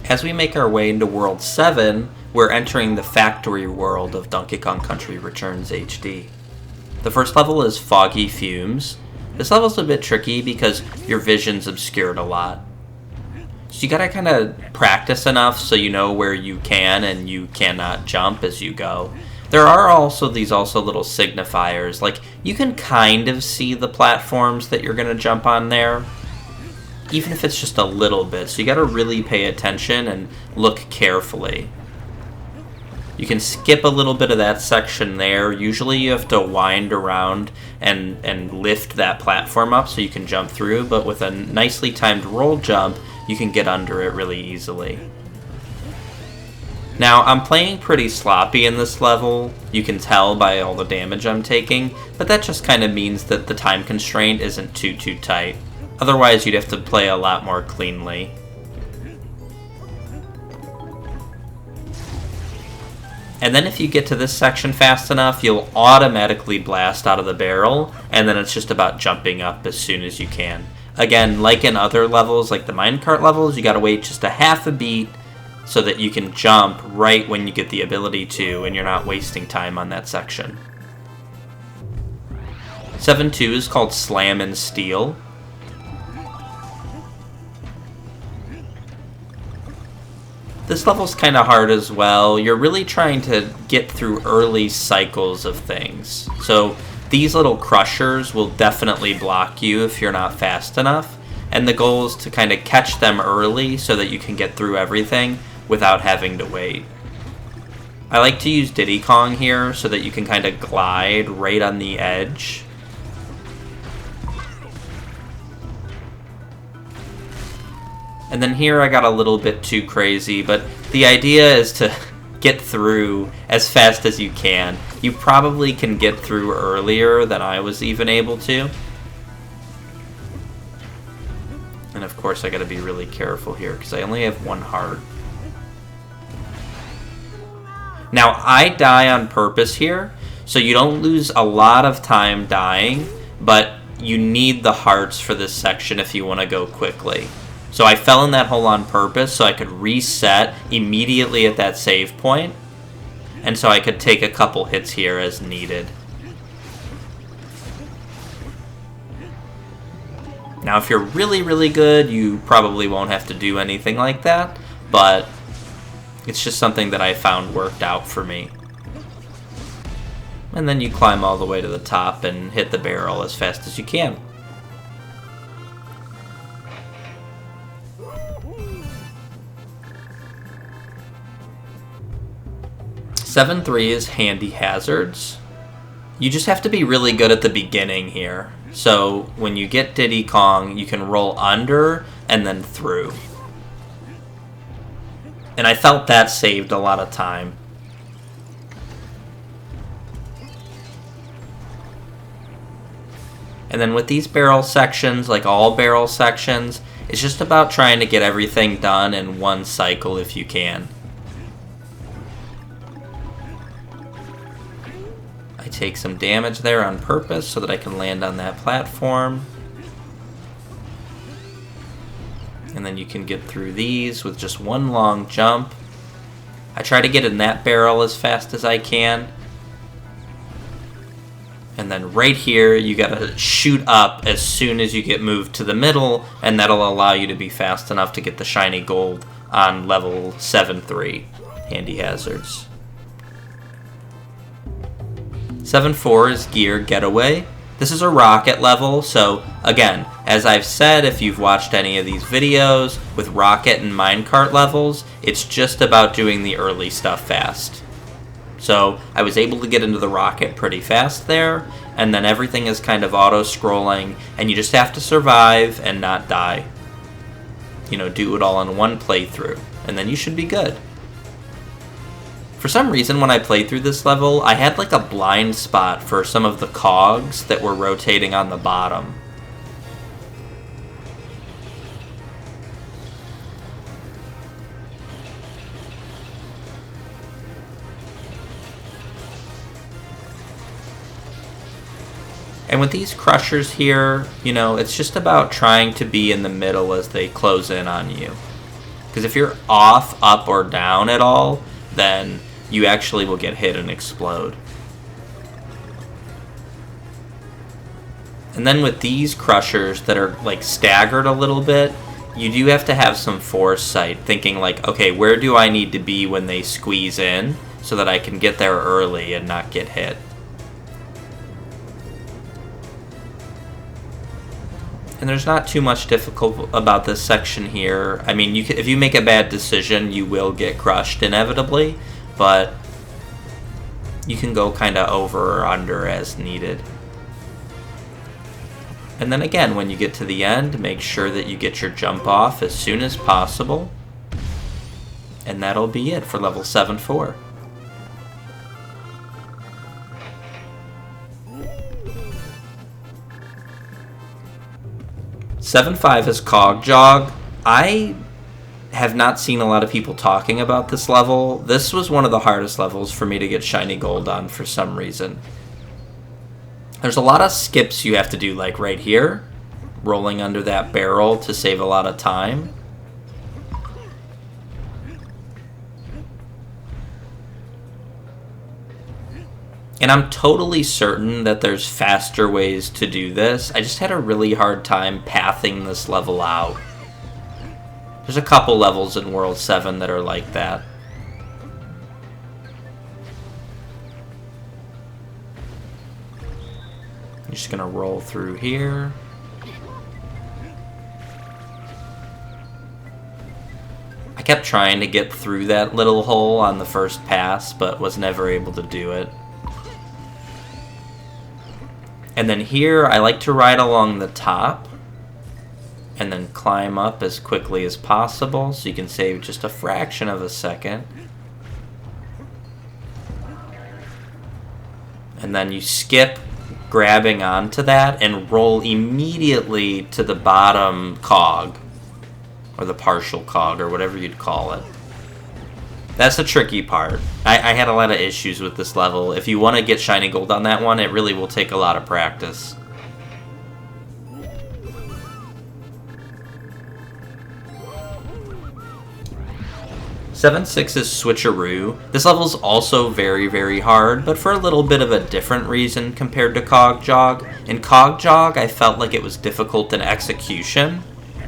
As we make our way into World 7, we're entering the factory world of Donkey Kong Country Returns HD. The first level is Foggy Fumes. This level's a bit tricky because your vision's obscured a lot. So you gotta kind of practice enough so you know where you can and you cannot jump as you go. There are also these little signifiers, like you can kind of see the platforms that you're gonna jump on there, even if it's just a little bit, so you gotta really pay attention and look carefully. You can skip a little bit of that section there. Usually you have to wind around and lift that platform up so you can jump through, but with a nicely timed roll jump, you can get under it really easily. Now, I'm playing pretty sloppy in this level. You can tell by all the damage I'm taking, but that just kind of means that the time constraint isn't too tight. Otherwise, you'd have to play a lot more cleanly. And then if you get to this section fast enough, you'll automatically blast out of the barrel, and then it's just about jumping up as soon as you can. Again, like in other levels, like the minecart levels, you gotta wait just a half a beat so that you can jump right when you get the ability to, and you're not wasting time on that section. 7-2 is called Slammin Steel. This level's kind of hard as well. You're really trying to get through early cycles of things. So these little crushers will definitely block you if you're not fast enough. And the goal is to kind of catch them early so that you can get through everything without having to wait. I like to use Diddy Kong here so that you can kind of glide right on the edge. And then here I got a little bit too crazy, but the idea is to get through as fast as you can. You probably can get through earlier than I was even able to. And of course I gotta be really careful here because I only have one heart. Now I die on purpose here, so you don't lose a lot of time dying, but you need the hearts for this section if you want to go quickly. So I fell in that hole on purpose so I could reset immediately at that save point, and so I could take a couple hits here as needed. Now if you're really good, you probably won't have to do anything like that, but it's just something that I found worked out for me. And then you climb all the way to the top and hit the barrel as fast as you can. Seven 3 is Handy Hazards. You just have to be really good at the beginning here. So when you get Diddy Kong, you can roll under and then through. And I felt that saved a lot of time. And then with these barrel sections, like all barrel sections, it's just about trying to get everything done in one cycle if you can. I take some damage there on purpose so that I can land on that platform. And then you can get through these with just one long jump. I try to get in that barrel as fast as I can. And then right here, you gotta shoot up as soon as you get moved to the middle, and that'll allow you to be fast enough to get the shiny gold on level 7-3, Handy Hazards. 7-4 is Gear Getaway. This is a rocket level, so again, as I've said, if you've watched any of these videos with rocket and minecart levels, it's just about doing the early stuff fast. So I was able to get into the rocket pretty fast there, and then everything is kind of auto-scrolling, and you just have to survive and not die. You know, do it all in one playthrough, and then you should be good. For some reason, when I played through this level, I had like a blind spot for some of the cogs that were rotating on the bottom. And with these crushers here, you know, it's just about trying to be in the middle as they close in on you. Because if you're off, up, or down at all, then you actually will get hit and explode. And then with these crushers that are like staggered a little bit, you do have to have some foresight, thinking like, okay, where do I need to be when they squeeze in so that I can get there early and not get hit. And there's not too much difficult about this section here. I mean, if you make a bad decision, you will get crushed inevitably, but you can go kind of over or under as needed. And then again, when you get to the end, make sure that you get your jump off as soon as possible. And that'll be it for level 7-4. Seven 5 is Cog Jog. I have not seen a lot of people talking about this level. This was one of the hardest levels for me to get shiny gold on for some reason. There's a lot of skips you have to do, like right here, rolling under that barrel to save a lot of time. And I'm totally certain that there's faster ways to do this. I just had a really hard time pathing this level out. There's a couple levels in World 7 that are like that. I'm just gonna roll through here. I kept trying to get through that little hole on the first pass, but was never able to do it. And then here, I like to ride along the top and then climb up as quickly as possible so you can save just a fraction of a second. And then you skip grabbing onto that and roll immediately to the bottom cog, or the partial cog, or whatever you'd call it. That's the tricky part. I had a lot of issues with this level. If you want to get shiny gold on that one, it really will take a lot of practice. Seven 6 is Switcheroo. This level's also very, very hard, but for a little bit of a different reason compared to Cog Jog. In Cog Jog, I felt like it was difficult in execution,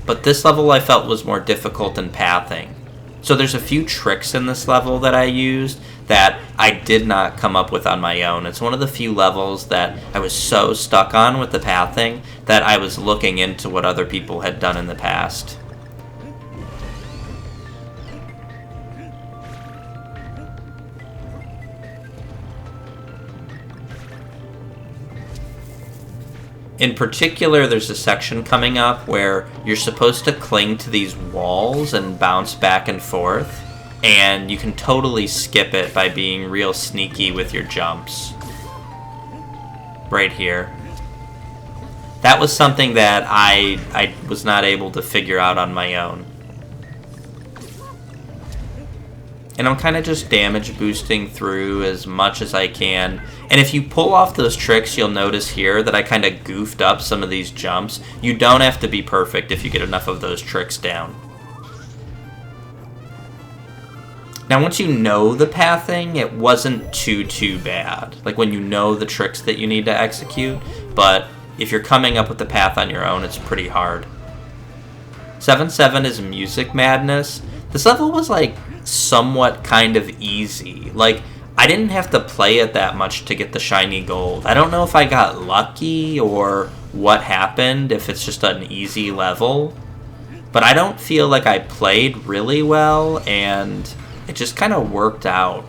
but this level I felt was more difficult in pathing. So there's a few tricks in this level that I used that I did not come up with on my own. It's one of the few levels that I was so stuck on with the pathing that I was looking into what other people had done in the past. In particular, there's a section coming up where you're supposed to cling to these walls and bounce back and forth, and you can totally skip it by being real sneaky with your jumps. Right here. That was something that I was not able to figure out on my own. And I'm kind of just damage boosting through as much as I can. And if you pull off those tricks, you'll notice here that I kind of goofed up some of these jumps. You don't have to be perfect if you get enough of those tricks down. Now, once you know the pathing, it wasn't too bad. Like when you know the tricks that you need to execute. But if you're coming up with the path on your own, it's pretty hard. 7-7 is Music Madness. This level was like somewhat kind of easy. Like, I didn't have to play it that much to get the shiny gold. I don't know if I got lucky or what happened, if it's just an easy level. But I don't feel like I played really well, and it just kind of worked out.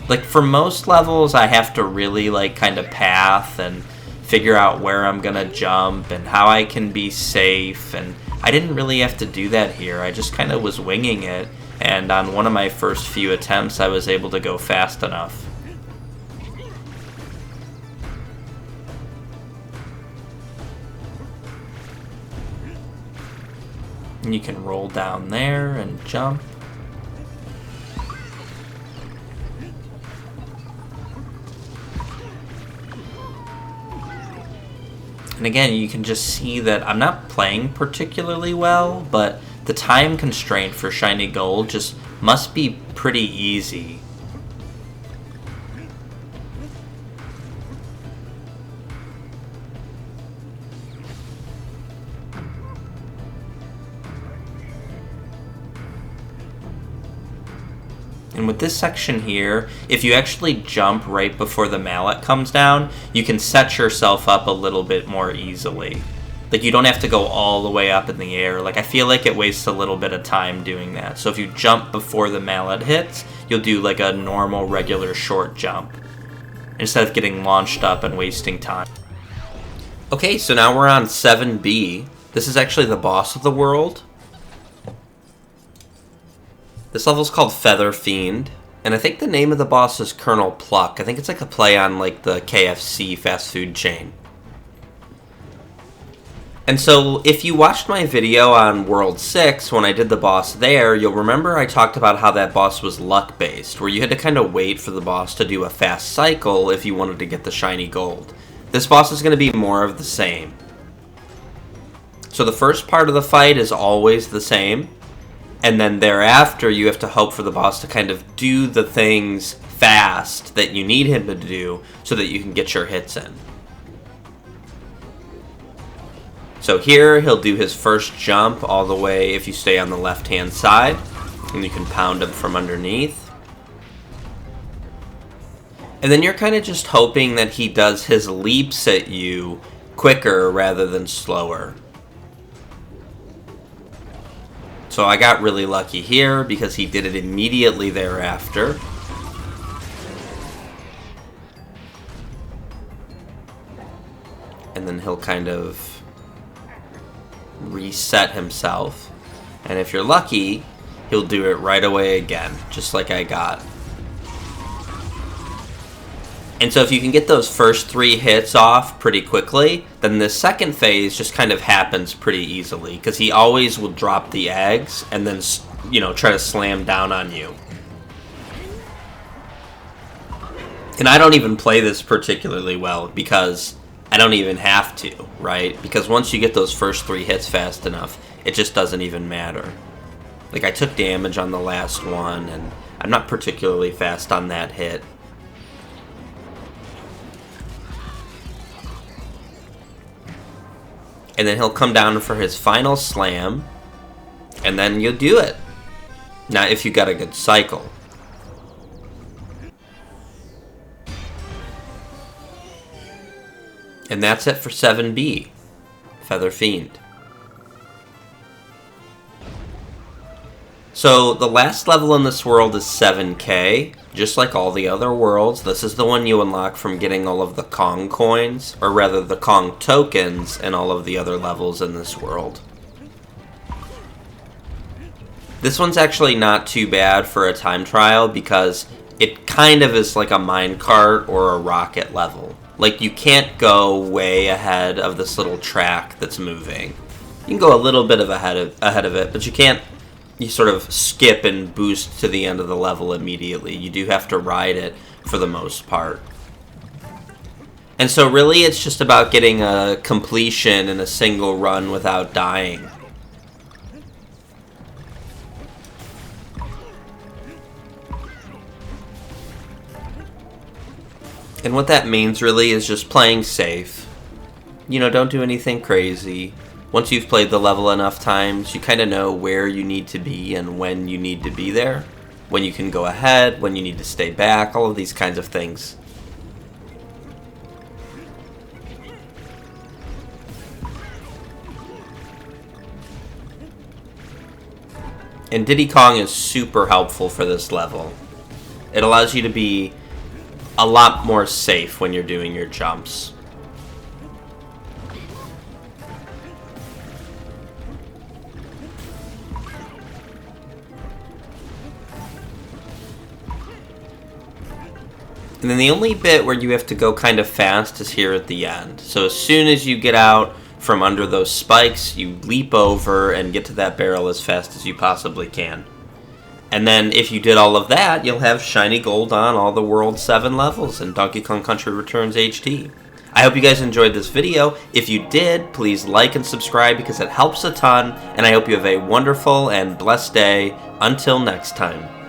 Like, for most levels, I have to really, like, kind of path and figure out where I'm gonna jump and how I can be safe, and I didn't really have to do that here. I just kind of was winging it, and on one of my first few attempts, I was able to go fast enough. And you can roll down there and jump. And again, you can just see that I'm not playing particularly well, but the time constraint for shiny gold just must be pretty easy. And with this section here, if you actually jump right before the mallet comes down, you can set yourself up a little bit more easily. Like, you don't have to go all the way up in the air. Like, I feel like it wastes a little bit of time doing that. So if you jump before the mallet hits, you'll do like a normal, regular short jump, instead of getting launched up and wasting time. Okay, so now we're on 7B. This is actually the boss of the world. This level's called Feather Fiend, and I think the name of the boss is Colonel Pluck. I think it's like a play on like the KFC fast food chain. And so if you watched my video on World 6 when I did the boss there, you'll remember I talked about how that boss was luck based, where you had to kind of wait for the boss to do a fast cycle if you wanted to get the shiny gold. This boss is going to be more of the same. So the first part of the fight is always the same. And then thereafter, you have to hope for the boss to kind of do the things fast that you need him to do so that you can get your hits in. So here, he'll do his first jump all the way if you stay on the left-hand side, and you can pound him from underneath. And then you're kind of just hoping that he does his leaps at you quicker rather than slower. So I got really lucky here because he did it immediately thereafter. And then he'll kind of reset himself. And if you're lucky, he'll do it right away again, just like I got. And so if you can get those first 3 hits off pretty quickly, then the second phase just kind of happens pretty easily, because he always will drop the eggs and then, you know, try to slam down on you. And I don't even play this particularly well because I don't even have to, right? Because once you get those first 3 hits fast enough, it just doesn't even matter. Like, I took damage on the last one, and I'm not particularly fast on that hit. And then he'll come down for his final slam, and then you'll do it. Now, if you got a good cycle. And that's it for 7B, Feather Fiend. So, the last level in this world is 7K. Just like all the other worlds, this is the one you unlock from getting all of the Kong coins, or rather the Kong tokens, and all of the other levels in this world. This one's actually not too bad for a time trial because it kind of is like a minecart or a rocket level. Like, you can't go way ahead of this little track that's moving. You can go a little bit ahead of it, but you can't. You sort of skip and boost to the end of the level immediately. You do have to ride it for the most part. And so really it's just about getting a completion in a single run without dying. And what that means really is just playing safe. You know, don't do anything crazy. Once you've played the level enough times, you kind of know where you need to be and when you need to be there. When you can go ahead, when you need to stay back, all of these kinds of things. And Diddy Kong is super helpful for this level. It allows you to be a lot more safe when you're doing your jumps. And then the only bit where you have to go kind of fast is here at the end. So as soon as you get out from under those spikes, you leap over and get to that barrel as fast as you possibly can. And then if you did all of that, you'll have shiny gold on all the World 7 levels in Donkey Kong Country Returns HD. I hope you guys enjoyed this video. If you did, please like and subscribe because it helps a ton, and I hope you have a wonderful and blessed day. Until next time.